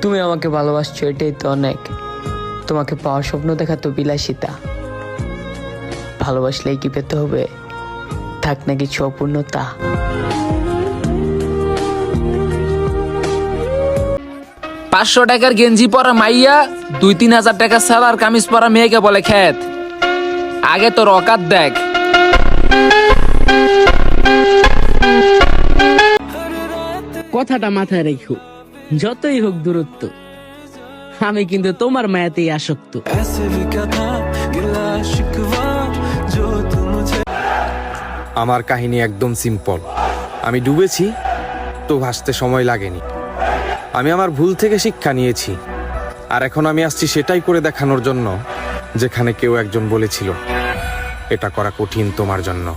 তুমি আমাকে ভালোবাসছো, এটাই তো অনেক। তোমাকে পাওয়ার স্বপ্ন দেখা তো বিলাসিতা। ভালোবাসলেই কি পেতে হবে? থাক না কিছু অপূর্ণতা। 500 টাকার গেঞ্জি পরা মাইয়া 2-3 হাজার টাকা সালার কামিজ পরা মেয়েকে বলে খ্যাত। আগে তোর অকাত দেখ। কথাটা মাথায় রেখো, যতই হোক দূরত্ব, আমি কিন্তু তোমার মায়াতেই আসক্ত। আমার কাহিনী একদম সিম্পল। আমি ডুবেছি তো ভাসতে সময় লাগেনি। আমি আমার ভুল থেকে শিক্ষা নিয়েছি, আর এখন আমি আসছি সেটাই করে দেখানোর জন্য যেখানে কেউ একজন বলেছিল এটা করা কঠিন তোমার জন্য।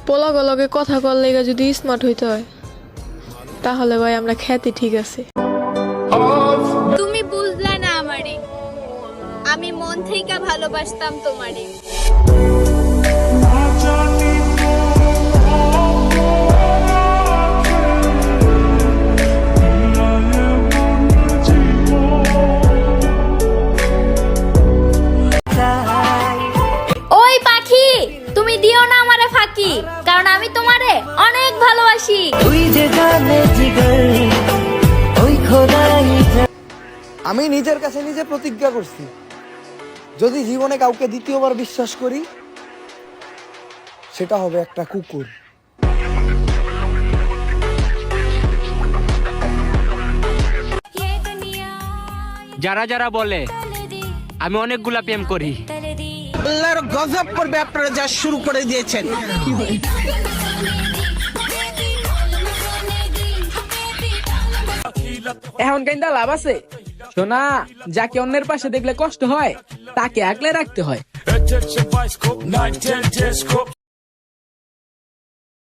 পোলাগলগে কথা কর লেগে যদি স্মার্ট হইতে হয়, তাহলে ভাই আমরা খ্যাতি ঠিক আছে। তুমি বুঝলা না আমারে, আমি মন থেকে ভালোবাসতাম তোমারে। ওই পাখি, তুমি দিও না আমারে ফাঁকি, কারণ আমি তোমারে অনেক ভালোবাসি। আমি নিজের কাছে নিজে প্রতিজ্ঞা করছি, যদি জীবনে কাউকে দ্বিতীয়বার বিশ্বাস করি সেটা হবে একটা কুকুর। যারা যারা বলে আমি অনেকগুলা প্রেম করি, আল্লাহর গজব করবে আপনারা যা শুরু করে দিয়েছেন। এখন কেনটা লাভ আছে? শোনা, যাকে অন্যের পাশে দেখলে কষ্ট হয় তাকে আগলে রাখতে হয়।